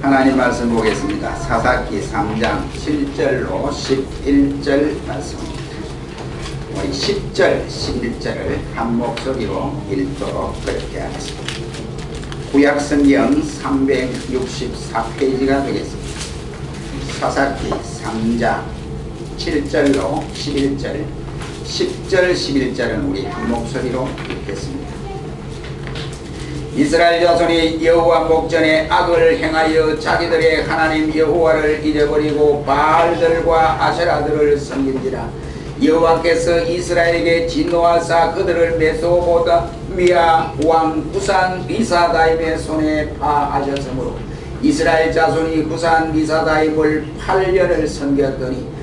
하나님 말씀 보겠습니다. 사사기 3장 7절로 11절 말씀입니다. 우리 10절, 11절을 한 목소리로 읽도록 그렇게 하겠습니다. 구약성경 364페이지가 되겠습니다. 사사기 3장 7절로 11절, 10절, 11절은 우리 한 목소리로 읽겠습니다. 이스라엘 자손이 여호와 목전에 악을 행하여 자기들의 하나님 여호와를 잊어버리고 바알들과 아세라들을 섬긴지라. 여호와께서 이스라엘에게 진노하사 그들을 메소포타미아 왕 구산 리사다임의 손에 파하셨으므로 이스라엘 자손이 구산 리사다임을 8년을 섬겼더니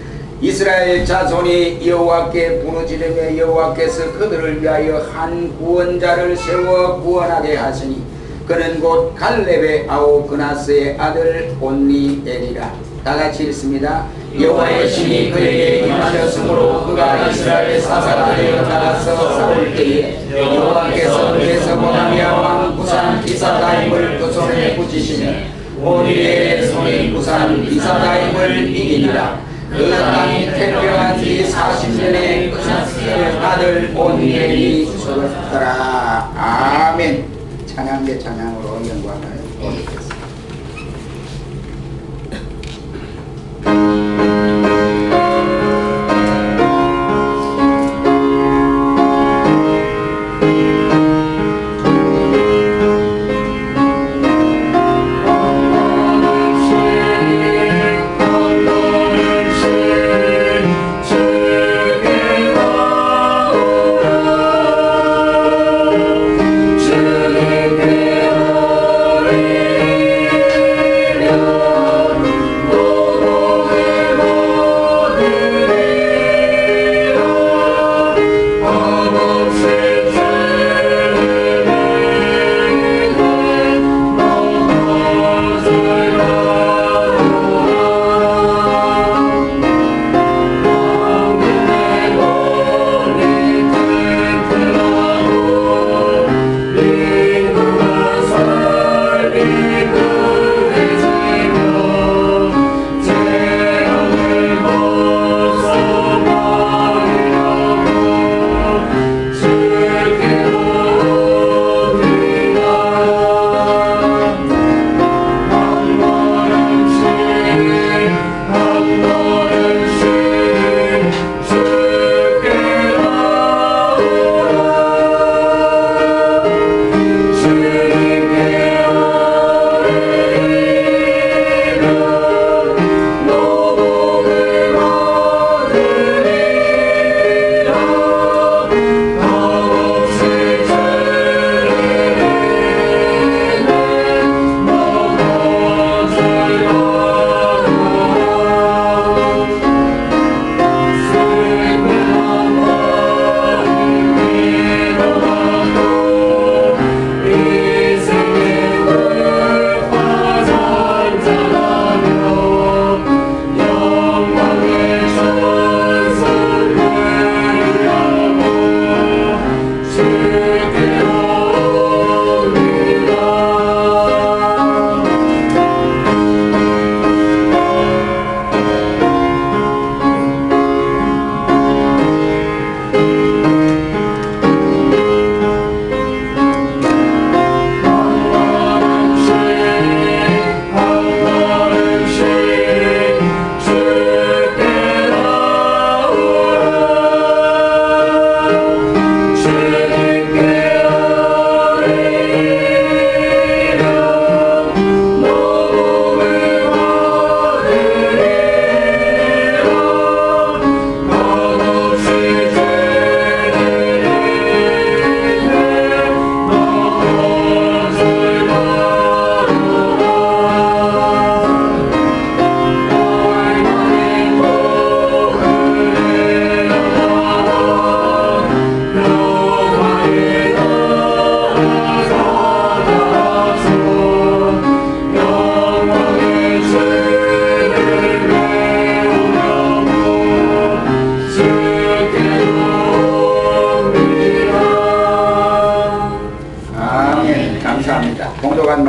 이스라엘 자손이 여호와께 부르짖으며 여호와께서 그들을 위하여 한 구원자를 세워 구원하게 하시니 그는 곧 갈렙의 아우 그나스의 아들 온니엘이라. 다같이 읽습니다. 여호와의 신이 그에게 임하셨으므로 그가 이스라엘 사사가 되어 나가서 싸울 때에 여호와께서 메소포타미아 왕 구산 리사다임을 그 손에 붙이시며 온니엘의 손이 구산 리사다임을 이기니라. 그 땅이 태평한 지 40년에 그나스의 아들 온니엘이 죽었더라. 아멘. 찬양대 찬양으로 영광을 올리겠습니다. 주의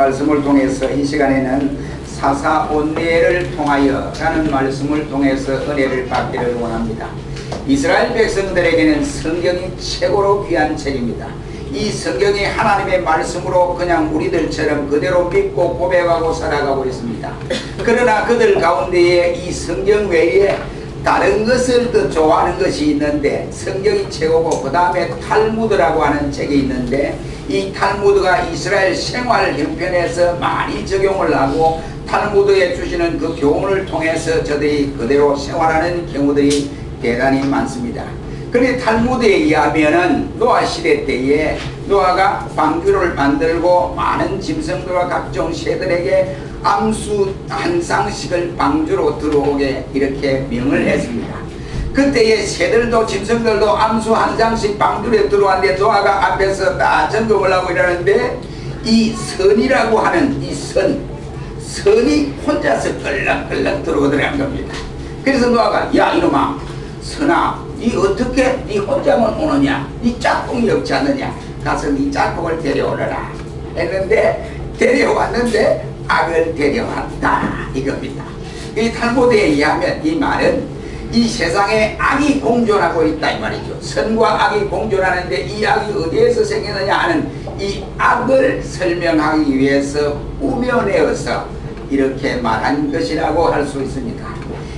말씀을 통해서 이 시간에는 사사온내를 통하여 라는 말씀을 통해서 은혜를 받기를 원합니다. 이스라엘 백성들에게는 성경이 최고로 귀한 책입니다. 이 성경이 하나님의 말씀으로 그냥 우리들처럼 그대로 믿고 고백하고 살아가고 있습니다. 그러나 그들 가운데에 이 성경 외에 다른 것을 더 좋아하는 것이 있는데, 성경이 최고고 그 다음에 탈무드라고 하는 책이 있는데, 이 탈무드가 이스라엘 생활 형편에서 많이 적용을 하고 탈무드에 주시는 그 교훈을 통해서 저들이 그대로 생활하는 경우들이 대단히 많습니다. 그런데 탈무드에 의하면은 노아 시대 때에 노아가 방주를 만들고 많은 짐승들과 각종 새들에게 암수 한 쌍씩을 방주로 들어오게 이렇게 명을 했습니다. 그때의 새들도 짐승들도 암수 한 쌍씩 방주에 들어왔는데 노아가 앞에서 다 점검을 하고 이러는데, 이 선이라고 하는 이 선이 혼자서 끌렁끌렁 들어오더라는 겁니다. 그래서 노아가, 야 이놈아, 선아, 니 어떻게 니 혼자만 오느냐? 니 짝꿍이 없지 않느냐? 가서 니 짝꿍을 데려오너라 했는데, 데려왔는데 악을 데려왔다 이겁니다. 이 탈무드에 의하면 이 말은 이 세상에 악이 공존하고 있다 이 말이죠. 선과 악이 공존하는데 이 악이 어디에서 생기느냐 하는 이 악을 설명하기 위해서 우며내어서 이렇게 말한 것이라고 할 수 있습니다.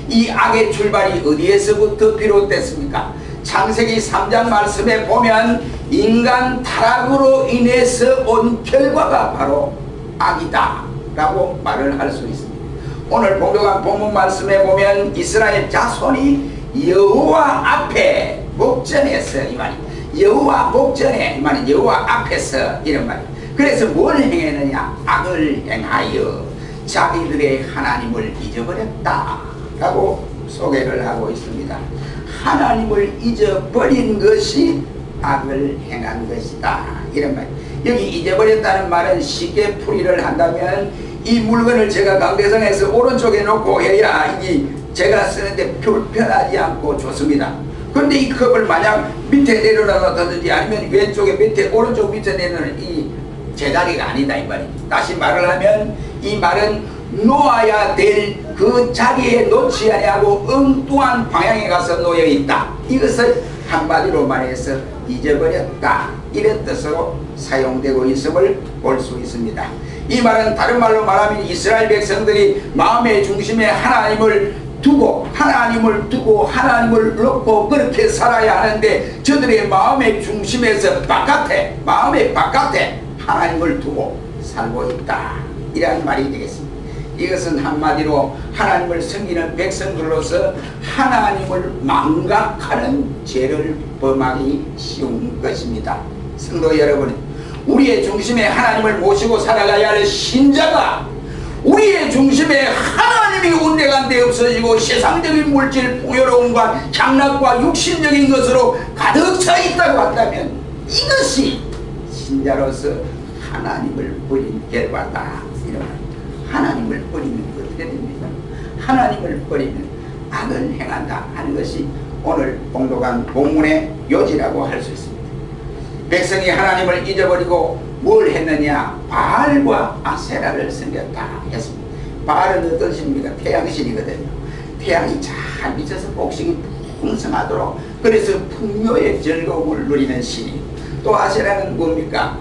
이 악의 출발이 어디에서부터 비롯됐습니까? 창세기 3장 말씀에 보면 인간 타락으로 인해서 온 결과가 바로 악이다 라고 말을 할 수 있습니다. 오늘 봉독한 본문 말씀에 보면 이스라엘 자손이 여호와 앞에 목전에서 이 말이, 여호와 목전에 이 말이 여호와 앞에서 이런 말이. 그래서 뭘 행했느냐? 악을 행하여 자기들의 하나님을 잊어버렸다 라고 소개를 하고 있습니다. 하나님을 잊어버린 것이 악을 행한 것이다 이런 말. 여기 잊어버렸다는 말은 쉽게 풀이를 한다면, 이 물건을 제가 강대상에서 오른쪽에 놓고 해야 이게 제가 쓰는데 불편하지 않고 좋습니다. 그런데 이 컵을 만약 밑에 내려놔뒀든지 아니면 왼쪽에 밑에 오른쪽 밑에 내놓는 이 제자리가 아니다 이 말입니다. 다시 말을 하면 이 말은 놓아야 될 그 자리에 놓지 아니하고 엉뚱한 방향에 가서 놓여 있다. 이것을 한마디로 말해서 잊어버렸다 이런 뜻으로 사용되고 있음을 볼 수 있습니다. 이 말은 다른 말로 말하면 이스라엘 백성들이 마음의 중심에 하나님을 두고 하나님을 놓고 그렇게 살아야 하는데, 저들의 마음의 중심에서 마음의 바깥에 하나님을 두고 살고 있다 이런 말이 되겠습니다. 이것은 한마디로 하나님을 섬기는 백성들로서 하나님을 망각하는 죄를 범하기 쉬운 것입니다. 성도 여러분, 우리의 중심에 하나님을 모시고 살아가야 할 신자가 우리의 중심에 하나님이 온데간데 없어지고 세상적인 물질 풍요로움과 향락과 육신적인 것으로 가득 차 있다고 한다면, 이것이 신자로서 하나님을 버린 결과다 이런 말. 하나님을 버리면 어떻게 됩니까? 하나님을 버리면 악을 행한다 하는 것이 오늘 봉독한 본문의 요지라고 할 수 있습니다. 백성이 하나님을 잊어버리고 뭘 했느냐? 바알과 아세라를 섬겼다 했습니다. 바알은 어떤 신입니까? 태양신이거든요. 태양이 잘 미쳐서 복식이 풍성하도록, 그래서 풍요의 즐거움을 누리는 신이. 또 아세라는 뭡니까?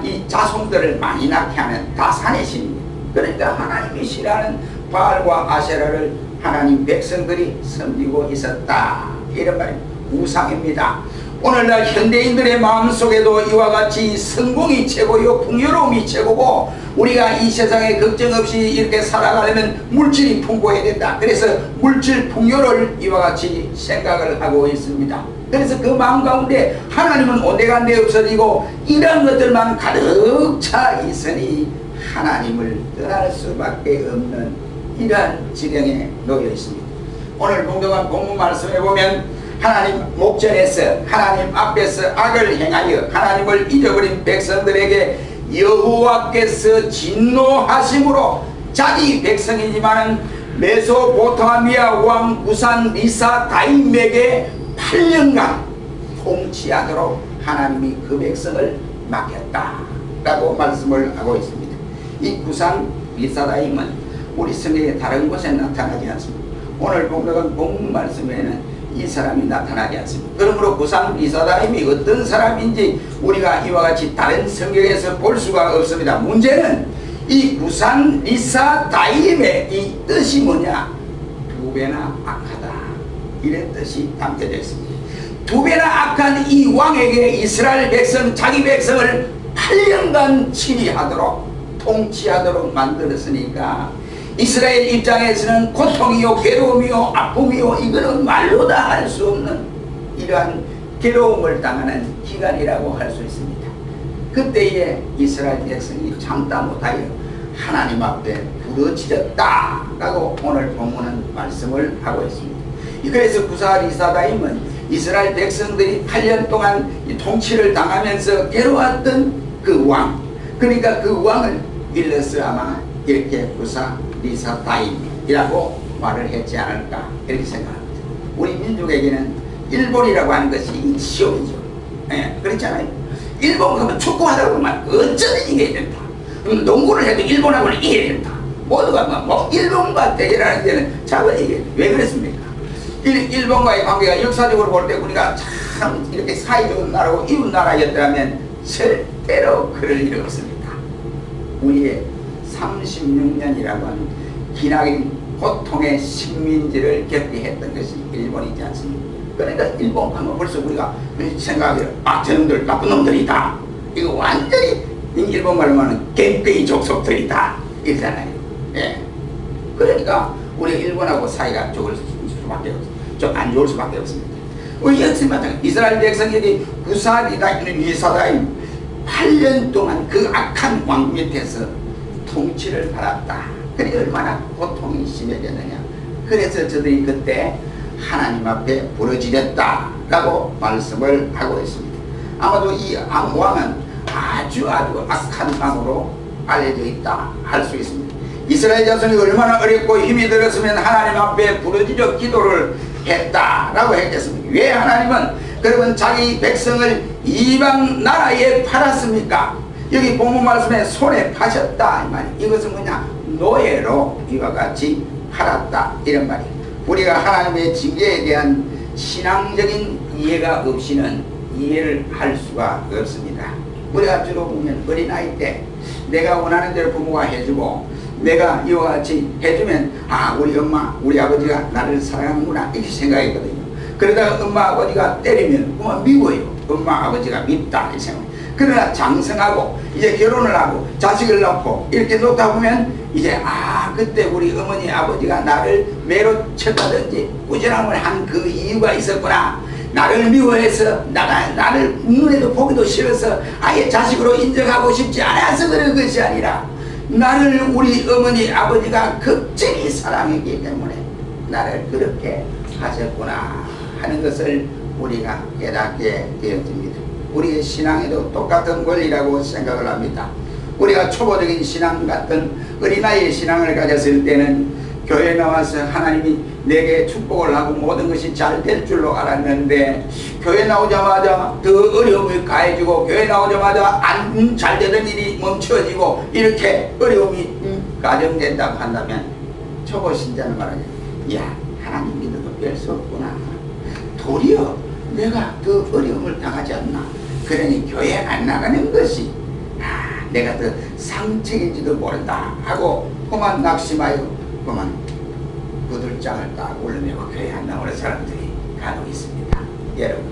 이 자손들을 많이 낳게 하는 다산의 신입니다. 그러니까 하나님이 싫어하는 바알과 아세라를 하나님 백성들이 섬기고 있었다 이런 말이 우상입니다. 오늘날 현대인들의 마음속에도 이와 같이 성공이 최고요, 풍요로움이 최고고, 우리가 이 세상에 걱정 없이 이렇게 살아가려면 물질이 풍부해야 된다. 그래서 물질 풍요를 이와 같이 생각을 하고 있습니다. 그래서 그 마음 가운데 하나님은 온데간데 없어지고 이런 것들만 가득 차 있으니 하나님을 떠날 수밖에 없는 이러한 지경에 놓여 있습니다. 오늘 봉독한 본문 말씀에 보면 하나님 목전에서 하나님 앞에서 악을 행하여 하나님을 잊어버린 백성들에게 여호와께서 진노하심으로 자기 백성이지만은 메소포타미아 왕 우산 리사 다임에게 8년간 통치하도록 하나님이 그 백성을 맡겼다 라고 말씀을 하고 있습니다. 이 구산 리사다임은 우리 성경에 다른 곳에 나타나지 않습니다. 오늘 본문 말씀에는 이 사람이 나타나지 않습니다. 그러므로 구산 리사다임이 어떤 사람인지 우리가 이와 같이 다른 성경에서 볼 수가 없습니다. 문제는 이 구산 리사다임의 이 뜻이 뭐냐? 두 배나 악하다, 이런 뜻이 담겨져 있습니다. 두 배나 악한 이 왕에게 이스라엘 백성, 자기 백성을 8년간 치리하도록 통치하도록 만들었으니까 이스라엘 입장에서는 고통이요, 괴로움이요, 아픔이요, 이거는 말로 다 할 수 없는 이러한 괴로움을 당하는 기간이라고 할 수 있습니다. 그때에 이스라엘 백성이 참다 못하여 하나님 앞에 부르짖었다라고 오늘 본문은 말씀을 하고 있습니다. 그래서 구산 리사다임은 이스라엘 백성들이 8년 동안 통치를 당하면서 괴로웠던 그 왕, 그러니까 그 왕을 일러서 아마 이렇게 구산 리사다임이라고 말을 했지 않을까 이렇게 생각합니다. 우리 민족에게는 일본이라고 하는 것이 시험이죠. 예, 그렇잖아요. 일본 가면 축구하다 보면 어쩌든 이겨야 된다. 농구를 해도 일본하고는 이겨야 된다. 모두가 뭐 일본과 대결하는 데는 잡아야 돼. 왜 그랬습니까? 일본과의 관계가 역사적으로 볼 때 우리가 참 이렇게 사이좋은 나라고 이웃 나라였다면 절대로 그럴 일 없습니다. 우리의 36년이라고 하는 기나긴 고통의 식민지를 겪게 것이 일본이지 않습니까? 그러니까 일본 가면 벌써 우리가 생각해요. 아, 저놈들 나쁜 놈들이다. 이거 완전히 일본 말로 하면 갱페이 족속들이다 이러잖아요. 예. 그러니까 우리 일본하고 사이가 좋을 수밖에 없어요. 좀 안 좋을 수밖에 없습니다. 우리 역시마찬가지 이스라엘 백성들이 구산 리사다임 8년 동안 그 악한 왕 밑에서 통치를 받았다. 그래 얼마나 고통이 심해졌느냐. 그래서 저들이 그때 하나님 앞에 부르짖었다라고 말씀을 하고 있습니다. 아마도 이 왕은 아주 악한 왕으로 알려져 있다 할 수 있습니다. 이스라엘 자손이 얼마나 어렵고 힘이 들었으면 하나님 앞에 부르짖어 기도를 했다라고 했겠습니까? 왜 하나님은 그러면 자기 백성을 이방 나라에 팔았습니까? 여기 본문 말씀에 손에 파셨다 이 말이에요. 이것은 뭐냐? 노예로 이와 같이 팔았다 이런 말이에요. 우리가 하나님의 징계에 대한 신앙적인 이해가 없이는 이해를 할 수가 없습니다. 우리가 주로 보면 어린아이 때 내가 원하는 대로 부모가 해주고 내가 이와 같이 해주면 아 우리 엄마 우리 아버지가 나를 사랑하는구나 이렇게 생각했거든요. 그러다가 엄마 아버지가 때리면 그만 미워요. 엄마 아버지가 밉다 이렇게 생각해요. 그러나 장성하고 이제 결혼을 하고 자식을 낳고 이렇게 놓다 보면 이제 아 그때 우리 어머니 아버지가 나를 매로 쳤다든지 꾸지람을 한 그 이유가 있었구나. 나를 미워해서 나를 눈에도 보기도 싫어서 아예 자식으로 인정하고 싶지 않아서 그런 것이 아니라 나를 우리 어머니 아버지가 극진히 사랑했기 때문에 나를 그렇게 하셨구나 하는 것을 우리가 깨닫게 되어집니다. 우리의 신앙에도 똑같은 권리라고 생각을 합니다. 우리가 초보적인 신앙 같은 어린아이의 신앙을 가졌을 때는 교회 나와서 하나님이 내게 축복을 하고 모든 것이 잘 될 줄로 알았는데 교회 나오자마자 더 어려움이 가해지고 교회 나오자마자 안 잘 되던 일이 멈춰지고 이렇게 어려움이 가정된다고 한다면 초보 신자는 말하죠. 야 하나님 믿어도 별 수 없구나. 도리어 내가 더 어려움을 당하지 않나. 그러니 교회 안 나가는 것이 내가 더 상책인지도 모른다 하고 그만 낙심하여 그만 구들장을 딱 올려내고 교회 안 나오는 사람들이 간혹 있습니다. 여러분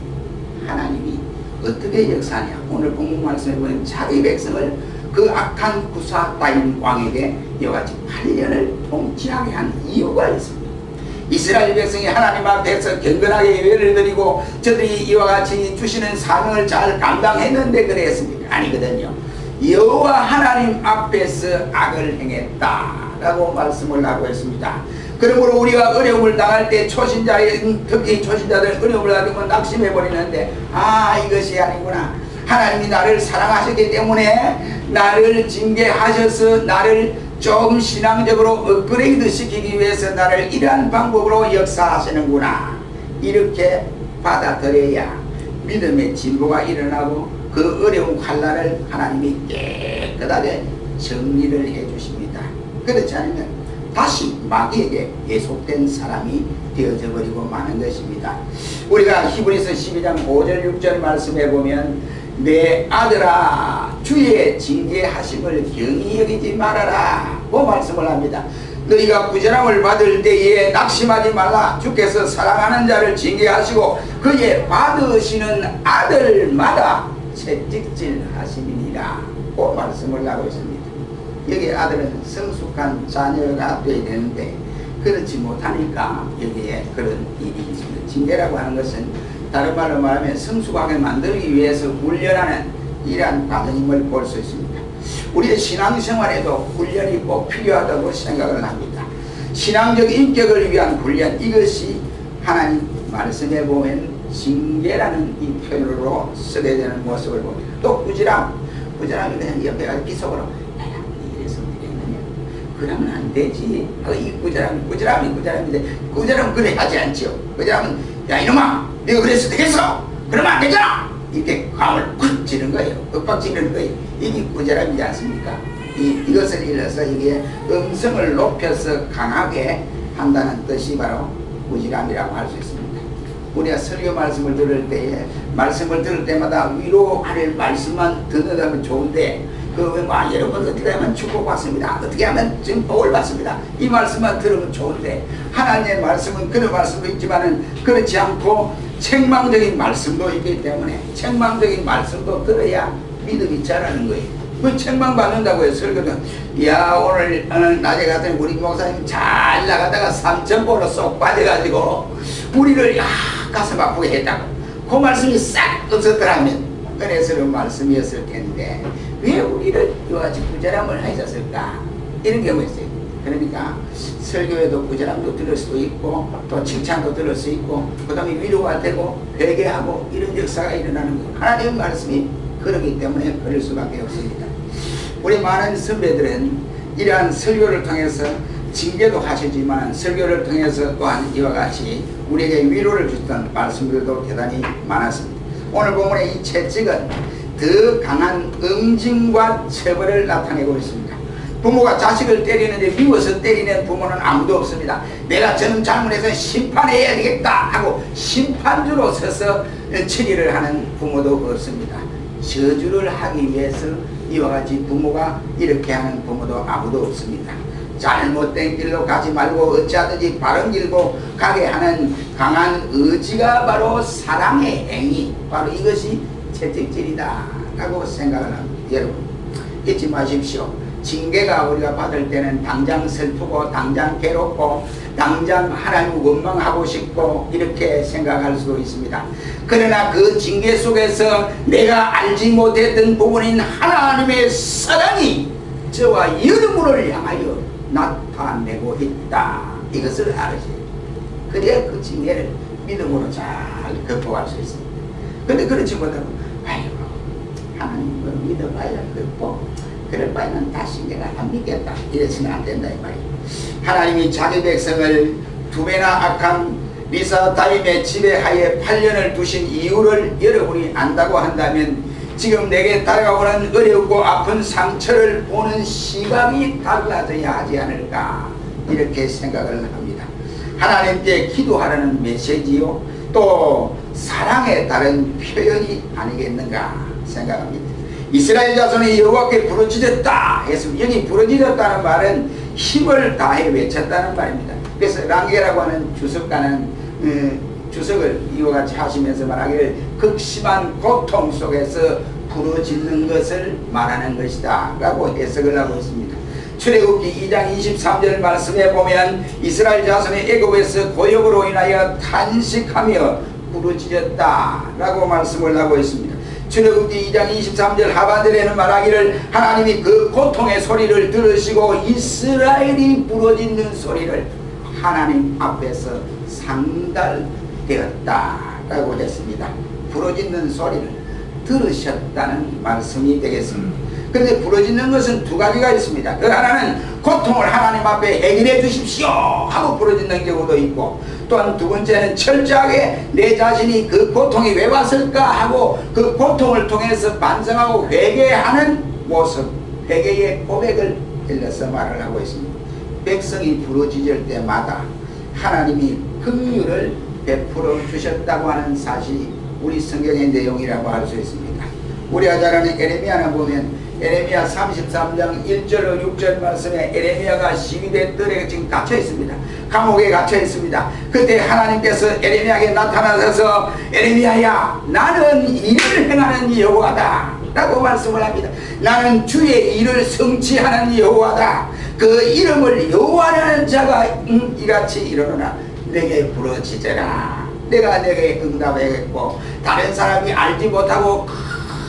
하나님이 어떻게 역사하냐. 오늘 본문 말씀에 보면 자기 백성을 그 악한 구사다임 왕에게 이와 같이 8년을 통치하게 한 이유가 있습니다. 이스라엘 백성이 하나님 앞에서 경건하게 예배를 드리고 저들이 이와 같이 주시는 사명을 잘 감당했는데 그랬습니까? 아니거든요. 여호와 하나님 앞에서 악을 행했다라고 말씀을 하고 있습니다. 그러므로 우리가 어려움을 당할 때 특히 초신자들 어려움을 당하면 낙심해버리는데 이것이 아니구나. 하나님이 나를 사랑하셨기 때문에 나를 징계하셔서 나를 좀 신앙적으로 업그레이드 시키기 위해서 나를 이러한 방법으로 역사하시는구나. 이렇게 받아들여야 믿음의 진보가 일어나고 그 어려운 칼날을 하나님이 깨끗하게 정리를 해 주십니다. 그렇지 않으면 다시 마귀에게 예속된 사람이 되어져 버리고 마는 것입니다. 우리가 히브리서 12장 5절 6절 말씀에 보면 내 아들아 주의 징계하심을 경히 여기지 말아라 고 말씀을 합니다. 너희가 부정함을 받을 때에 낙심하지 말라. 주께서 사랑하는 자를 징계하시고 그의 받으시는 아들마다 채찍질 하심이니라 고 말씀을 하고 있습니다. 여기 아들은 성숙한 자녀가 되어야 되는데 그렇지 못하니까 여기에 그런 일이 있습니다. 징계라고 하는 것은 다른 말로 말하면 성숙하게 만들기 위해서 훈련하는 이러한 과정임을 볼 수 있습니다. 우리의 신앙생활에도 훈련이 꼭 필요하다고 생각을 합니다. 신앙적 인격을 위한 훈련, 이것이 하나님 말씀에 보면 징계라는 이 표현으로 쓰게 되는 모습을 봅니다. 또 꾸지람이 그냥 옆에 가서 기속으로 내가 이래서 되겠느냐 그러면 안 되지. 이 꾸지람인데 꾸지람은 그래 하지 않지요. 꾸지람은 야 이놈아 네가 그래서 되겠어 그러면 안 되잖아 이렇게 감을 쿡 지는 거예요. 윽박 지르는 거예요. 이게 꾸지람이지 않습니까? 이것을 일러서 이게 음성을 높여서 강하게 한다는 뜻이 바로 꾸지람이라고 할 수 있습니다. 우리가 설교 말씀을 들을 때에 말씀을 들을 때마다 위로할 말씀만 듣는다면 좋은데 여러분 어떻게 하면 축복받습니다. 어떻게 하면 지금 복을 받습니다. 이 말씀만 들으면 좋은데 하나님의 말씀은 그런 말씀도 있지만은 그렇지 않고 책망적인 말씀도 있기 때문에 책망적인 말씀도 들어야 믿음이 자라는 거예요. 그 책망 받는다고 해서 설교는 야 오늘 낮에 갔더니 우리 목사님 잘 나가다가 3,000보로 쏙 빠져가지고 우리를 가슴 아프게 했다고 그 말씀이 싹 없었더라면 은혜스러운 말씀이었을 텐데 왜 우리를 이와 같이 부자람을 하셨을까 이런 경우가 있어요. 그러니까 설교에도 부자람도 들을 수도 있고 또 칭찬도 들을 수 있고 그 다음에 위로가 되고 회개하고 이런 역사가 일어나는 거예요. 하나님의 말씀이 그러기 때문에 그럴 수밖에 없습니다. 우리 많은 선배들은 이러한 설교를 통해서 징계도 하시지만 설교를 통해서 또한 이와 같이 우리에게 위로를 주셨던 말씀들도 대단히 많았습니다. 오늘 본문의 이 채찍은 더 강한 응징과 처벌을 나타내고 있습니다. 부모가 자식을 때리는데 미워서 때리는 부모는 아무도 없습니다. 내가 저는 잘못해서 심판해야 되겠다 하고 심판주로 서서 처리를 하는 부모도 없습니다. 저주를 하기 위해서 이와 같이 부모가 이렇게 하는 부모도 아무도 없습니다. 잘못된 길로 가지 말고 어찌하든지 바른 길로 가게 하는 강한 의지가 바로 사랑의 행위, 바로 이것이 채찍질이다 라고 생각을 합니다. 여러분 잊지 마십시오. 징계가 우리가 받을 때는 당장 슬프고 당장 괴롭고 당장 하나님 원망하고 싶고 이렇게 생각할 수도 있습니다. 그러나 그 징계 속에서 내가 알지 못했던 부분인 하나님의 사랑이 저와 여러분을 향하여 나타내고 있다. 이것을 알으셔야 그래야 그 징계를 믿음으로 잘 극복할 수 있습니다. 근데 그렇지 못하고 아이고 하나님을 믿어봐야 극복 그럴 바에는 다시 내가 안 믿겠다 이래서는 안 된다 이 말이에요. 하나님이 자기 백성을 두 배나 악한 리사다임의 지배하에 8년을 두신 이유를 여러분이 안다고 한다면 지금 내게 다가오는 어렵고 아픈 상처를 보는 시각이 달라져야 하지 않을까 이렇게 생각을 합니다. 하나님께 기도하라는 메시지요 또 사랑의 다른 표현이 아니겠는가 생각합니다. 이스라엘 자손이 여호와께 부르짖었다 했으면 여기 부르짖었다는 말은 힘을 다해 외쳤다는 말입니다. 그래서 랑게라고 하는 주석가는 주석을 이와 같이 하시면서 말하기를 극심한 고통 속에서 부르짖는 것을 말하는 것이다 라고 해석을 하고 있습니다. 출애굽기 2장 23절 말씀에 보면 이스라엘 자손이 애굽에서 고역으로 인하여 탄식하며 부르짖었다 라고 말씀을 하고 있습니다. 출애굽기 2장 23절 하반절에는 말하기를 하나님이 그 고통의 소리를 들으시고 이스라엘이 부르짖는 소리를 하나님 앞에서 상달되었다 라고 했습니다. 부르짖는 소리를 들으셨다는 말씀이 되겠습니다. 그런데 부르짖는 것은 두 가지가 있습니다. 그 하나는 고통을 하나님 앞에 해결해 주십시오 하고 부르짖는 경우도 있고 또한 두 번째는 철저하게 내 자신이 그 고통이 왜 왔을까 하고 그 고통을 통해서 반성하고 회개하는 모습 회개의 고백을 일러서 말을 하고 있습니다. 백성이 부르짖을 때마다 하나님이 긍휼을 베풀어 주셨다고 하는 사실이 우리 성경의 내용이라고 할 수 있습니다. 우리가 잘 아는 에레미야나 보면 에레미야 33장 1절로 6절 말씀에 에레미야가 시위대 뜰에 지금 갇혀 있습니다. 감옥에 갇혀 있습니다. 그때 하나님께서 에레미야에게 나타나셔서 에레미야야, 나는 일을 행하는 여호와다 라고 말씀을 합니다. 나는 주의 일을 성취하는 여호와다. 그 이름을 여호와라는 자가 이같이 이르노라. 내게 부르짖으라. 내가 내게 응답하겠고 다른 사람이 알지 못하고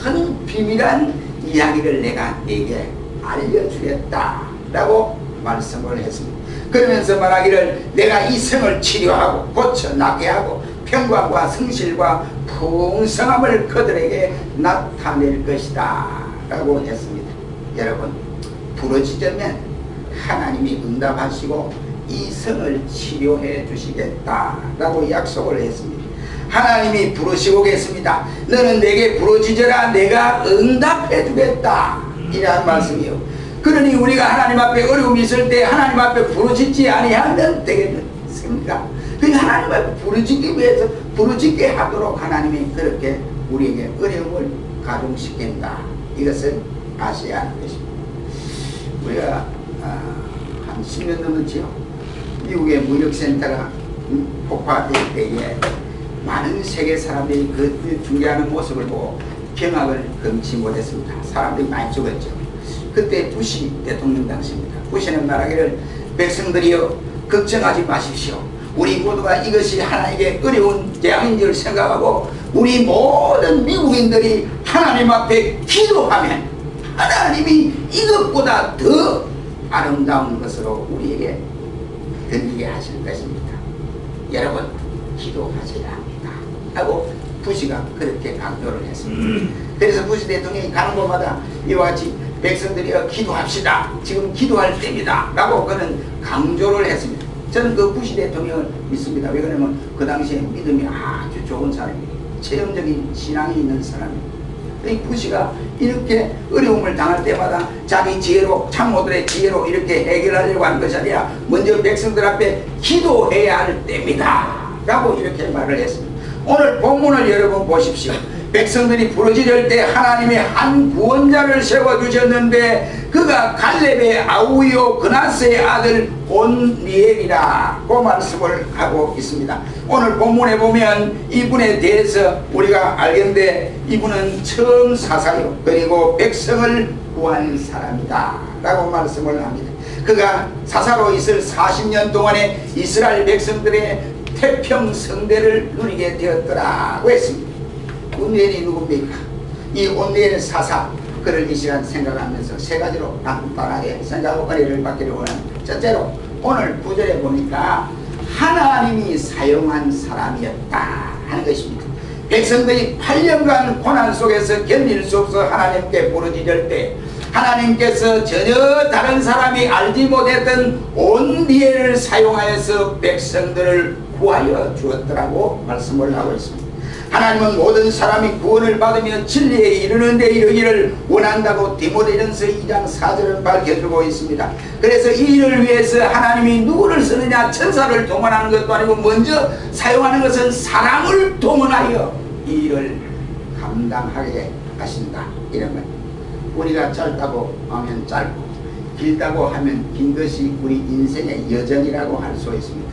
큰 비밀한 이야기를 내가 네게 알려주겠다 라고 말씀을 했습니다. 그러면서 말하기를 내가 이 성을 치료하고 고쳐 낫게 하고 평강과 성실과 풍성함을 그들에게 나타낼 것이다 라고 했습니다. 여러분, 부르짖으면 하나님이 응답하시고 이 성을 치료해 주시겠다 라고 약속을 했습니다. 하나님이 부르시고 계십니다. 너는 내게 부르짖어라, 내가 응답해 주겠다 이라는 말씀이요. 그러니 우리가 하나님 앞에 어려움이 있을 때 하나님 앞에 부르짖지 아니하면 되겠습니까? 그 하나님 앞에 부르짖기 위해서 부르짖게 하도록 하나님이 그렇게 우리에게 어려움을 가중시킨다. 이것을 아셔야 하는 것입니다. 우리가 한 10년 넘었지요. 미국의 무역센터가 폭파될 때에 많은 세계 사람들이 그 중계하는 모습을 보고 경악을 금치 못했습니다. 사람들이 많이 죽었죠. 그때 부시 대통령 당시입니다. 부시는 말하기를 백성들이여 걱정하지 마십시오. 우리 모두가 이것이 하나님께 어려운 재앙인 줄 생각하고 우리 모든 미국인들이 하나님 앞에 기도하면 하나님이 이것보다 더 아름다운 것으로 우리에게 견디게 하실 것입니다. 여러분, 기도하셔야 합니다 하고 부시가 그렇게 강조를 했습니다. 그래서 부시 대통령이 가는 곳마다 이와 같이 백성들이 기도합시다, 지금 기도할 때입니다 라고 그는 강조를 했습니다. 저는 그 부시 대통령을 믿습니다. 왜 그러냐면 그 당시에 믿음이 아주 좋은 사람이에요. 체험적인 신앙이 있는 사람이에요. 이 부시가 이렇게 어려움을 당할 때마다 자기 지혜로, 참모들의 지혜로 이렇게 해결하려고 하는 것이 아니라 먼저 백성들 앞에 기도해야 할 때입니다 라고 이렇게 말을 했습니다. 오늘 본문을 여러분 보십시오. 백성들이 부르짖을 때 하나님이 한 구원자를 세워주셨는데 그가 갈렙의 아우요 그나스의 아들 온니엘이라고 말씀을 하고 있습니다. 오늘 본문에 보면 이분에 대해서 우리가 알겠는데 이분은 처음 사사요 그리고 백성을 구한 사람이다 라고 말씀을 합니다. 그가 사사로 있을 40년 동안에 이스라엘 백성들의 태평성대를 누리게 되었더라고 했습니다. 온니엘이 누굽니까? 이 온니엘 사사, 그를 이 시간 생각하면서 세 가지로 간단하게 생각하고 은혜를 받기를 원합니다. 첫째로 오늘 9절에 보니까 하나님이 사용한 사람이었다 하는 것입니다. 백성들이 8년간 고난 속에서 견딜 수 없어 하나님께 부르짖을 때 하나님께서 전혀 다른 사람이 알지 못했던 온니엘을 사용하여서 백성들을 구하여 주었더라고 말씀을 하고 있습니다. 하나님은 모든 사람이 구원을 받으며 진리에 이르는 데 이르기를 원한다고 디모데전서 2장 4절을 밝혀주고 있습니다. 그래서 이 일을 위해서 하나님이 누구를 쓰느냐, 천사를 동원하는 것도 아니고 먼저 사용하는 것은 사람을 동원하여 이 일을 감당하게 하신다. 이런 것. 우리가 짧다고 하면 짧고 길다고 하면 긴 것이 우리 인생의 여정이라고 할 수 있습니다.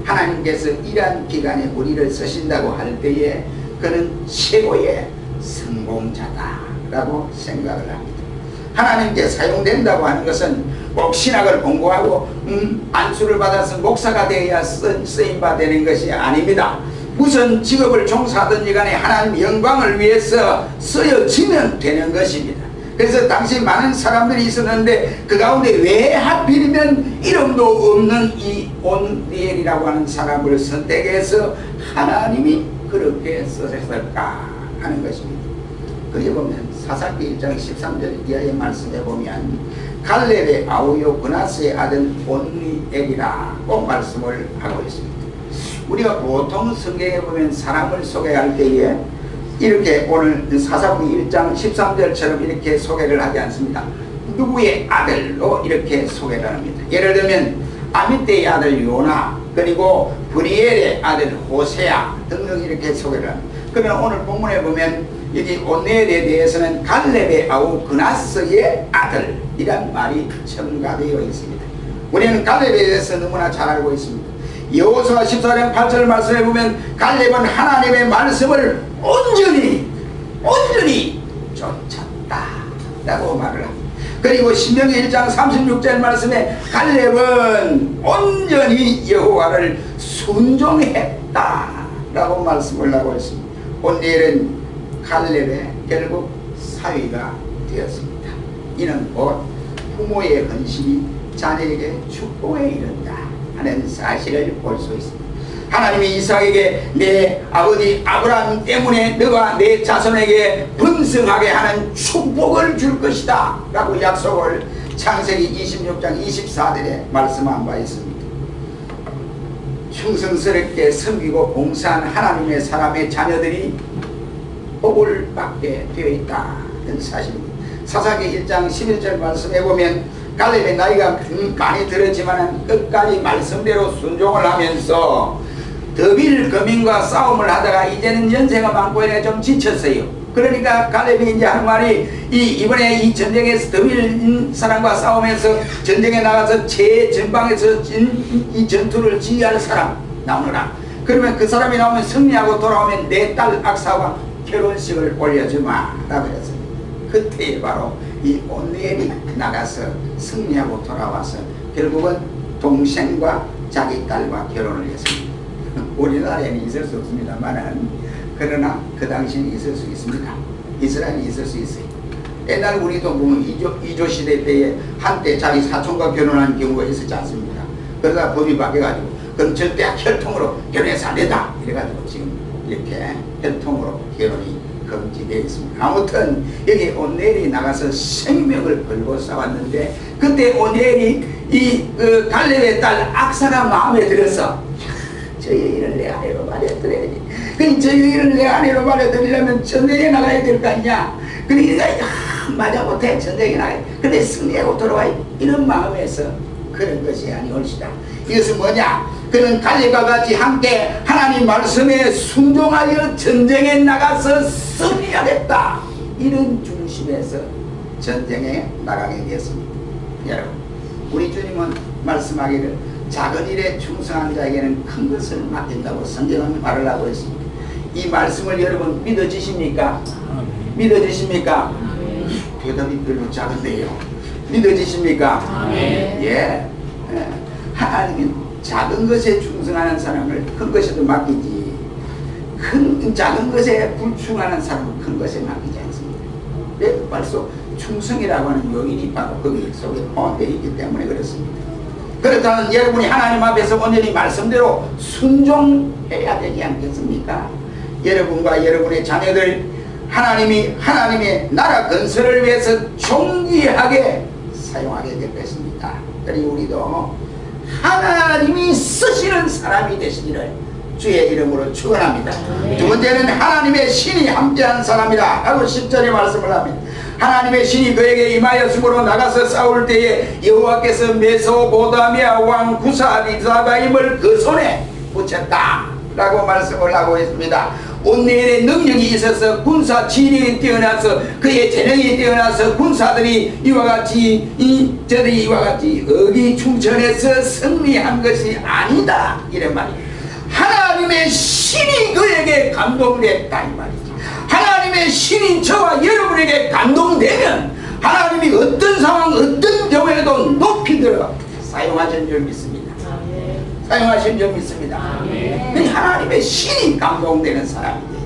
하나님께서 이러한 기간에 우리를 쓰신다고 할 때에 그는 최고의 성공자다라고 생각을 합니다. 하나님께 사용된다고 하는 것은 꼭 신학을 공부하고 안수를 받아서 목사가 되어야 쓰임바 되는 것이 아닙니다. 무슨 직업을 종사하든지 간에 하나님 영광을 위해서 쓰여지면 되는 것입니다. 그래서 당시 많은 사람들이 있었는데 그 가운데 왜 하필이면 이름도 없는 이 온니엘이라고 하는 사람을 선택해서 하나님이 그렇게 쓰셨을까 하는 것입니다. 거기 보면 사사기 1장 13절 이하의 말씀에 보면 갈렙의 아우요 그나스의 아들 온니엘이라고 말씀을 하고 있습니다. 우리가 보통 성경에 보면 사람을 소개할 때에 이렇게 오늘 사사기 1장 13절처럼 이렇게 소개를 하지 않습니다. 누구의 아들로 이렇게 소개를 합니다. 예를 들면 아미떼의 아들 요나, 그리고 브리엘의 아들 호세아 등등 이렇게 소개를 합니다. 그러나 오늘 본문에 보면 여기 온넬에 대해서는 갈렙의 아우 그나스의 아들이란 말이 첨가되어 있습니다. 우리는 갈렙에 대해서 너무나 잘 알고 있습니다. 여호수아 14장 8절 말씀에 보면 갈렙은 하나님의 말씀을 온전히 쫓았다 라고 말을 합니다. 그리고 신명기 1장 36절 말씀에 갈렙은 온전히 여호와를 순종했다 라고 말씀을 하고 있습니다. 온넬은 갈렙의 결국 사위가 되었습니다. 이는 곧 부모의 헌신이 자녀에게 축복에 이른다 하는 사실을 볼 수 있습니다. 하나님이 이삭에게 내 아버지 아브라함 때문에 너가 내 자손에게 번성하게 하는 축복을 줄 것이다 라고 약속을 창세기 26장 24절에 말씀한 바 있습니다. 충성스럽게 섬기고 봉사한 하나님의 사람의 자녀들이 복을 받게 되어 있다는 사실입니다. 사사기 1장 11절 말씀에 보면 갈렙의 나이가 많이 들었지만 끝까지 말씀대로 순종을 하면서 더빌 거민과 싸움을 하다가 이제는 연세가 많고 이래 좀 지쳤어요. 그러니까 갈렙이 이제 한 말이 이번에 이 전쟁에서 더빌 사람과 싸우면서 전쟁에 나가서 제 전방에서 이 전투를 지휘할 사람 나오느라, 그러면 그 사람이 나오면 승리하고 돌아오면 내 딸 악사와 결혼식을 올려주마 라고 했습니다. 그때 바로 이 온넬이 나가서 승리하고 돌아와서 결국은 동생과 자기 딸과 결혼을 했습니다. 우리나라에는 있을 수 없습니다만 그러나 그 당시에는 있을 수 있습니다. 이스라엘에 있을 수 있어요. 옛날 우리도 보면 이조 시대 때에 한때 자기 사촌과 결혼한 경우가 있었지 않습니까? 그러다 법이 바뀌어가지고 그럼 절대 혈통으로 결혼해서 안 된다 이래가지고 지금 이렇게 혈통으로 결혼이 금지되어 있습니다. 아무튼 여기 온넬이 나가서 생명을 걸고 싸웠는데 그때 온넬이 이 갈렙의 딸 악사가 마음에 들어서 저 여인을 내 아내로 말해드려야지. 그럼 저 여인을 내 아내로 말해드리려면 전쟁에 나가야 될 거 아니냐. 그러니까 맞아 못해 전쟁에 나가야. 근데 승리하고 돌아와 이런 마음에서 그런 것이 아니올시다. 이것은 뭐냐? 그는 갈렙과 같이 함께 하나님 말씀에 순종하여 전쟁에 나가서 승리하겠다 이런 중심에서 전쟁에 나가게 되었습니다. 여러분, 우리 주님은 말씀하기를 작은 일에 충성한 자에게는 큰 것을 맡긴다고 성경은 말을 하고 있습니다. 이 말씀을 여러분 믿어지십니까? 믿어지십니까? 대답이 별로 작은데요. 믿어지십니까? 예. 하나님은 작은 것에 충성하는 사람을 큰 것에도 맡기지, 작은 것에 불충하는 사람은 큰 것에 맡기지 않습니다. 왜? 벌써 충성이라고 하는 요인이 바로 거기 속에 포함되어 있기 때문에 그렇습니다. 그렇다면 여러분이 하나님 앞에서 온전히 말씀대로 순종해야 되지 않겠습니까? 여러분과 여러분의 자녀들 하나님의 나라 건설을 위해서 존귀하게 사용하게 될 것입니다. 그리고 우리도 하나님이 쓰시는 사람이 되시기를 주의 이름으로 축원합니다. 두 번째는 하나님의 신이 함께한 사람이다 하고 10절에 말씀을 합니다. 하나님의 신이 그에게 임하였으므로 나가서 싸울 때에 여호와께서 메소보다미아 왕 구사리사바임을 그 손에 붙였다 라고 말씀을 하고 있습니다. 온넬의 능력이 있어서 군사 지능이 뛰어나서 그의 재능이 뛰어나서 군사들이 이와 같이 어기충천에서 승리한 것이 아니다 이런 말이에요. 하나님의 신이 그에게 감동됐다 이 말이죠. 하나님의 신인 저와 여러분에게 감동되면 하나님이 어떤 상황 어떤 경우에도 높이 들어 사용하신 줄 믿습니다. 사용하신 줄 믿습니다. 하나님의 신이 감동되는 사람이에요.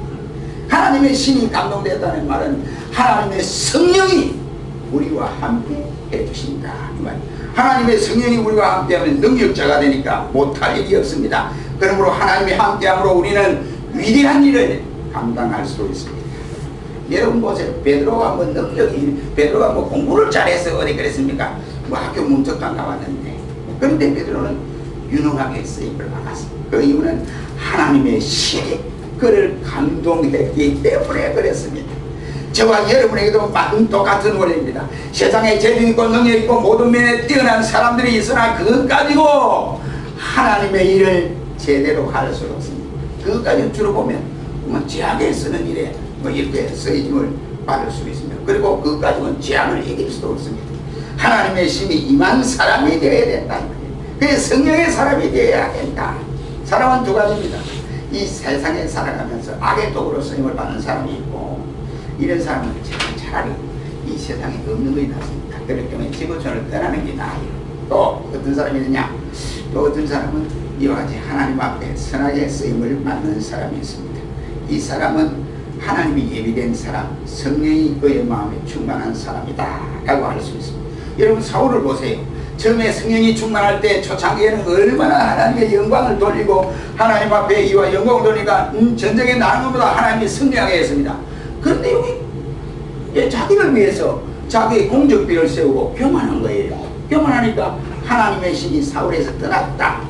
하나님의 신이 감동됐다는 말은 하나님의 성령이 우리와 함께 해주신다 이 말. 하나님의 성령이 우리와 함께하면 능력자가 되니까 못할 일이 없습니다. 그러므로 하나님이 함께함으로 우리는 위대한 일을 감당할 수 있습니다. 여러분 보세요. 베드로가 베드로가 공부를 잘해서 어디 그랬습니까? 학교 문턱만 나왔는데, 그런데 베드로는 유능하게 쓰임을 받았습니다. 그 이유는 하나님의 신이 그를 감동했기 때문에 그랬습니다. 저와 여러분에게도 똑같은 원리입니다. 세상에 재능 있고 능력 있고 모든 면에 뛰어난 사람들이 있으나 그것 가지고 하나님의 일을 제대로 할 수 없습니다. 그것까지 주로 보면 뭐 죄악에 쓰는 일에 뭐 이렇게 쓰임을 받을 수 있습니다. 그리고 그것 가지고는 죄악을 이길 수도 없습니다. 하나님의 심이 임한 사람이 되어야 된다는 거예요. 그래서 성령의 사람이 되어야 된다. 사람은 두 가지입니다. 이 세상에 살아가면서 악의 도구로 쓰임을 받는 사람이 있고, 이런 사람은 차라리 이 세상에 없는 것이 낫습니다. 그렇기 때문에 지구촌을 떠나는 게 나아요. 또 어떤 사람이 있느냐? 또 어떤 사람은 이와 같이 하나님 앞에 선하게 쓰임을 받는 사람이 있습니다. 이 사람은 하나님이 예비된 사람, 성령이 그의 마음에 충만한 사람이다 라고 할 수 있습니다. 여러분 사울을 보세요. 처음에 성령이 충만할 때 초창기에는 얼마나 하나님의 영광을 돌리고 하나님 앞에 이와 영광을 돌리니까 전쟁에 나가는 것보다 하나님이 승리하게 했습니다. 그런데 여기 자기를 위해서 자기의 공적비를 세우고 교만한 거예요. 교만하니까 하나님의 신이 사울에서 떠났다.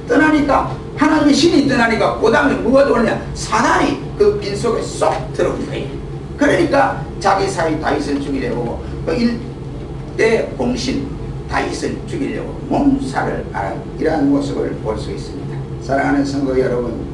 떠나니까 하나님의 신이 떠나니까 그 다음에 뭐가 들어오냐? 사단이 그 빈속에 쏙 들어온 거예요. 그러니까 자기 사위 다윗을 죽이려고 그 일대 공신 다윗을 죽이려고 몸살을 앓은 이러한 모습을 볼 수 있습니다. 사랑하는 성도 여러분,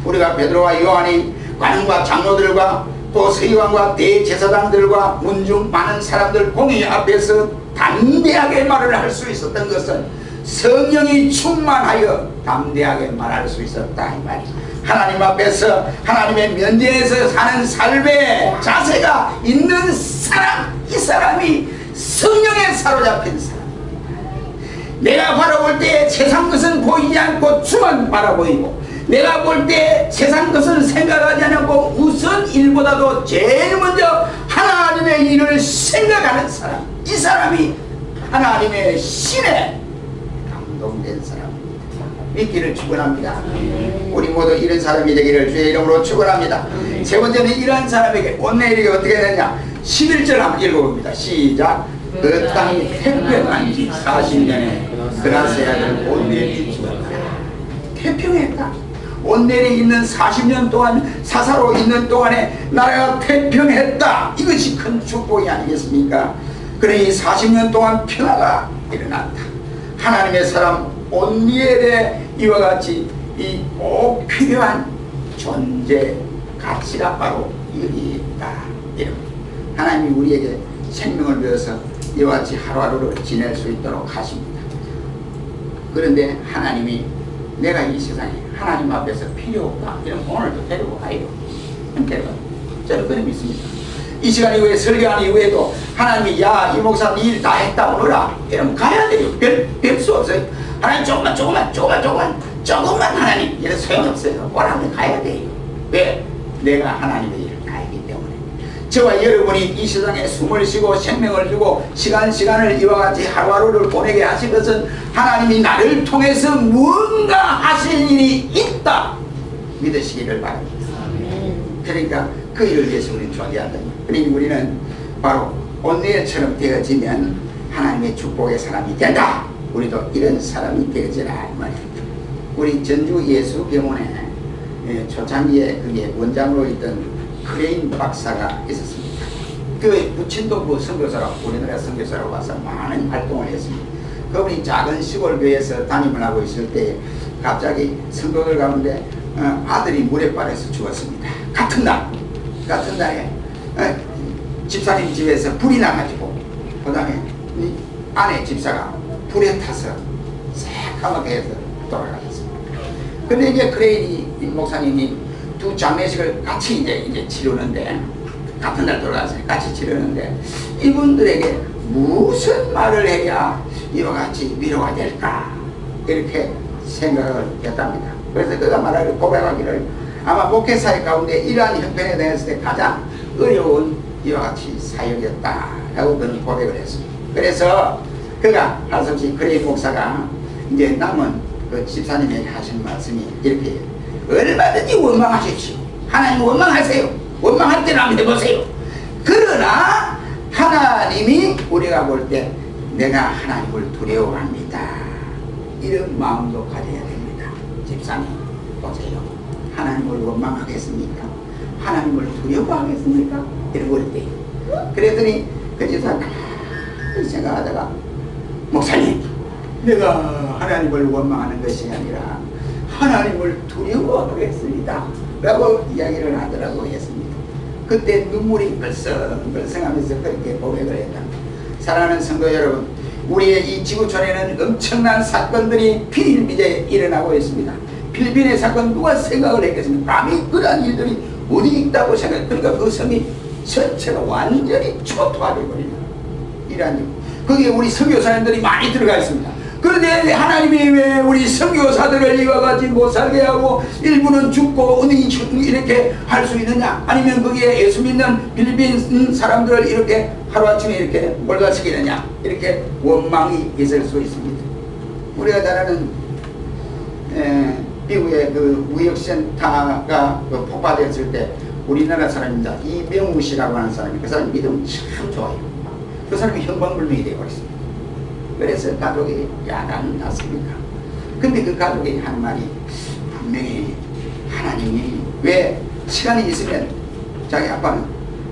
우리가 베드로와 요한이 관원과 장로들과 또 서기관과 대제사장들과 문중 많은 사람들 공의 앞에서 담대하게 말을 할 수 있었던 것은 성령이 충만하여 담대하게 말할 수 있었다 이 말이죠. 하나님 앞에서 하나님의 면전에서 사는 삶의 자세가 있는 사람, 이 사람이 성령에 사로잡힌 사람. 내가 바라볼 때 세상 것은 보이지 않고 주만 바라보이고, 내가 볼 때 세상 것은 생각하지 않고 우선 일보다도 제일 먼저 하나님의 일을 생각하는 사람, 이 사람이 하나님의 신에 감동된 사람입니다. 믿기를 축원합니다. 우리 모두 이런 사람이 되기를 주의 이름으로 축원합니다. 세 번째는 이러한 사람에게 온내일이 어떻게 되냐? 11절 한번 읽어봅니다. 시작. 그 땅이 태평한 지 40년에 그라스의 아들 온내일이 죽었다. 태평했다. 온내일이 있는 40년 동안, 사사로 있는 동안에 나라가 태평했다. 이것이 큰 축복이 아니겠습니까? 그러니 40년 동안 평화가 일어났다. 하나님의 사람 온니엘의 이와 같이 이 꼭 필요한 존재 가치가 바로 여기 있다. 하나님이 우리에게 생명을 주어서 이와 같이 하루하루를 지낼 수 있도록 하십니다. 그런데 하나님이 내가 이 세상에 하나님 앞에서 필요 없다 이러면 오늘도 데리고 가요. 저는 그런 믿습니다. 이 시간 이후에 설교한 이후에도 하나님이 야 이 목사 일 다 했다 오너라 이러면 가야 돼요. 별 수 없어요. 하나님 조금만 하나님 이런 소용없어요. 오라면 가야 돼요. 왜? 내가 하나님의 일을 다 했기 때문에. 저와 여러분이 이 세상에 숨을 쉬고 생명을 주고 시간을 이와 같이 하루하루를 보내게 하신 것은 하나님이 나를 통해서 무언가 하실 일이 있다 믿으시기를 바랍니다. 그러니까 그 일을 위해서 우리는 존재한다. 그러니 우리는 바로 온누엘처럼 되어지면 하나님의 축복의 사람이 된다. 우리도 이런 사람이 되어지라 말입니다. 우리 전주 예수병원에 초창기에 그게 원장으로 있던 크레인 박사가 있었습니다. 그 부친동부 선교사라고 우리나라 선교사라고 와서 많은 활동을 했습니다. 그분이 작은 시골 교회에서 담임을 하고 있을 때 갑자기 성도들 가운데 아들이 물에 빠져서 죽었습니다. 같은 날에 집사님 집에서 불이 나가지고 그 다음에 아내 집사가 불에 타서 새까맣게 해서 돌아가셨습니다. 근데 이제 크레인이 목사님이 두 장례식을 같이 이제 치르는데 같은 날 돌아가서 같이 치르는데 이분들에게 무슨 말을 해야 이와 같이 위로가 될까 이렇게 생각을 했답니다. 그래서 그가 말하기를 고백하기를 아마 목회사회 가운데 이러한 형편에 대했을 때 가장 어려운 이와 같이 사역이었다라고 그는 고백을 했습니다. 그래서 그가 할 수 없이 크레인 목사가 이제 남은 그 집사님에게 하신 말씀이 이렇게 얼마든지 원망하십시오. 하나님 원망하세요. 원망할 때는 한번 해보세요. 그러나 하나님이 우리가 볼 때 내가 하나님을 두려워합니다. 이런 마음도 가져야 됩니다. 집사님 보세요. 하나님을 원망하겠습니까? 하나님을 두려워하겠습니까? 이런 걸 때요. 그랬더니 그 집사가 가만히 생각하다가 목사님, 내가 하나님을 원망하는 것이 아니라 하나님을 두려워하겠습니다 라고 이야기를 하더라고 했습니다. 그때 눈물이 벌렁벌렁하면서 그렇게 고백을 했답니다. 사랑하는 성도 여러분, 우리의 이 지구촌에는 엄청난 사건들이 비일비재에 일어나고 있습니다. 필리핀의 사건 누가 생각을 했겠습니까? 감히 그러한 일들이 어디 있다고 생각해요. 그러니까 그 섬이 전체가 완전히 초토화되어버리는 이러한 일. 거기에 우리 선교사님들이 많이 들어가 있습니다. 그런데 하나님이 왜 우리 선교사들을 이와 같이 못 살게 하고 일부는 죽고 은행이 이렇게 할 수 있느냐? 아니면 거기에 예수 믿는 필리핀 사람들을 이렇게 하루아침에 이렇게 몰아치기느냐? 이렇게 원망이 있을 수 있습니다. 우리가 잘 아는 미국의 그 무역센터가 폭파되었을 때 우리나라 사람입니다. 이명우 씨라고 하는 사람이, 그 사람 믿음 참 좋아요. 그 사람이 형방불명이 되어 있습니다. 그래서 가족이 야단을 났습니다. 근데 그 가족이 한 말이 분명히 하나님이 왜 시간이 있으면 자기 아빠는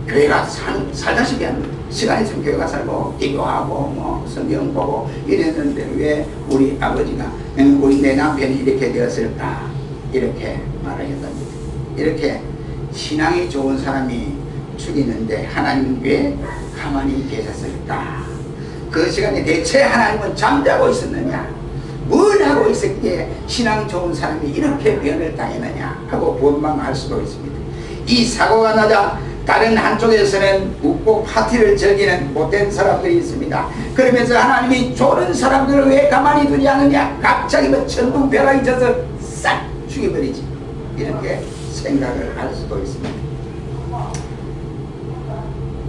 교회가 살다시피 하는 시간이 있으면 교회가 살고 기도하고 뭐 성경 보고 이랬는데 왜 우리 아버지가 우리 내 남편이 이렇게 되었을까 이렇게 말을 했답니다. 이렇게 신앙이 좋은 사람이 죽이는데 하나님은 왜 가만히 계셨을까? 그 시간에 대체 하나님은 잠자고 있었느냐? 뭘 하고 있었기에 신앙 좋은 사람이 이렇게 변을 당했느냐 하고 원망할 수도 있습니다. 이 사고가 나자 다른 한쪽에서는 웃고 파티를 즐기는 못된 사람들이 있습니다. 그러면서 하나님이 좋은 사람들을 왜 가만히 두지 않느냐? 갑자기 뭐 천둥벼락이 쳐서 싹 죽여버리지. 이렇게 생각을 할 수도 있습니다.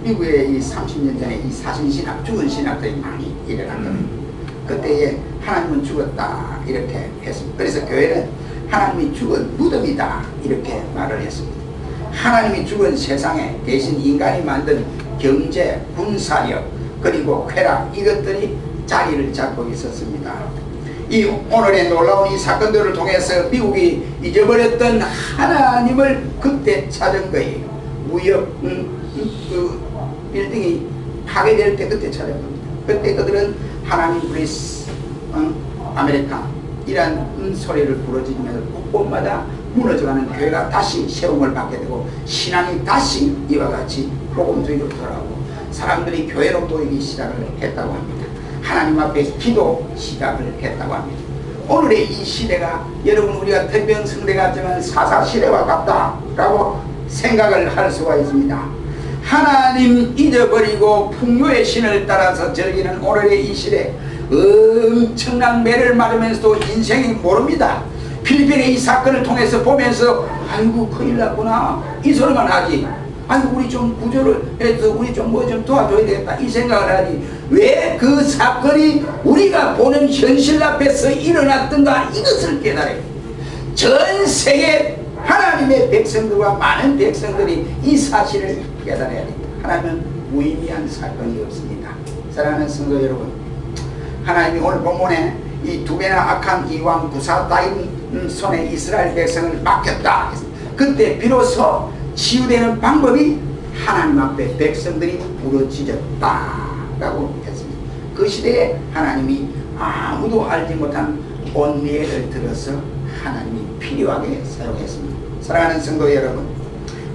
미국에 이 30년 전에 이 사신신학, 죽은 신학들이 많이 일어났거든요. 그때에 하나님은 죽었다 이렇게 했습니다. 그래서 교회는 하나님이 죽은 무덤이다 이렇게 말을 했습니다. 하나님이 죽은 세상에 대신 인간이 만든 경제, 군사력, 그리고 쾌락 이것들이 자리를 잡고 있었습니다. 이 오늘의 놀라운 이 사건들을 통해서 미국이 잊어버렸던 하나님을 그때 찾은 거예요. 무역 그 빌딩이 파괴될 때 그때 찾은 겁니다. 그때 그들은 하나님 브리스 아메리카 이란 소리를 부르짖으면서 곳곳마다 무너져가는 교회가 다시 세움을 받게 되고 신앙이 다시 이와 같이 복음주의로 돌아오고 사람들이 교회로 모이기 시작을 했다고 합니다. 하나님 앞에 기도 시작을 했다고 합니다. 오늘의 이 시대가 여러분 우리가 태평성대 같지만 사사시대와 같다라고 생각을 할 수가 있습니다. 하나님 잊어버리고 풍요의 신을 따라서 즐기는 오늘의 이 시대 엄청난 매를 맞으면서도 인생이 모릅니다. 필리핀의 이 사건을 통해서 보면서 아이고 큰일 났구나 이 소리만 하지 아이고 우리 좀 구조를 해서 우리 좀 뭐 좀 도와줘야 되겠다 이 생각을 하지 왜 그 사건이 우리가 보는 현실 앞에서 일어났던가 이것을 깨달아요. 전 세계 하나님의 백성들과 많은 백성들이 이 사실을 깨달아야 됩니다. 하나님은 무의미한 사건이 없습니다. 사랑하는 성도 여러분, 하나님이 오늘 본문에 이 두 배나 악한 이왕 부사 따인 손에 이스라엘 백성을 맡겼다. 그때 비로소 치유되는 방법이 하나님 앞에 백성들이 부러지졌다라고 했습니다. 그 시대에 하나님이 아무도 알지 못한 온례를 들어서 하나님이 필요하게 사용했습니다. 사랑하는 성도 여러분,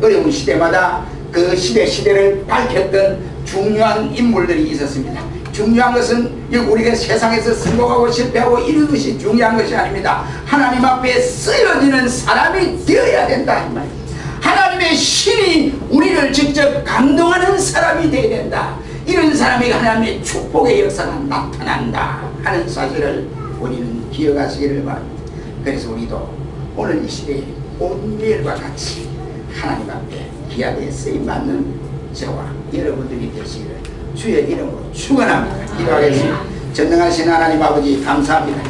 어려운 시대마다 그 시대를 밝혔던 중요한 인물들이 있었습니다. 중요한 것은 우리가 세상에서 성공하고 실패하고 이런 것이 중요한 것이 아닙니다. 하나님 앞에 쓰여지는 사람이 되어야 된다 이 말이에요. 하나님의 신이 우리를 직접 감동하는 사람이 되어야 된다. 이런 사람이 하나님의 축복의 역사가 나타난다 하는 사실을 우리는 기억하시기를 바랍니다. 그래서 우리도 오늘 이 시대에 온밀과 같이 하나님 앞에 귀하게 쓰임받는 저와 여러분들이 되시기를 주의 이름으로 축원합니다. 기도하겠습니다. 전능하신 하나님 아버지 감사합니다.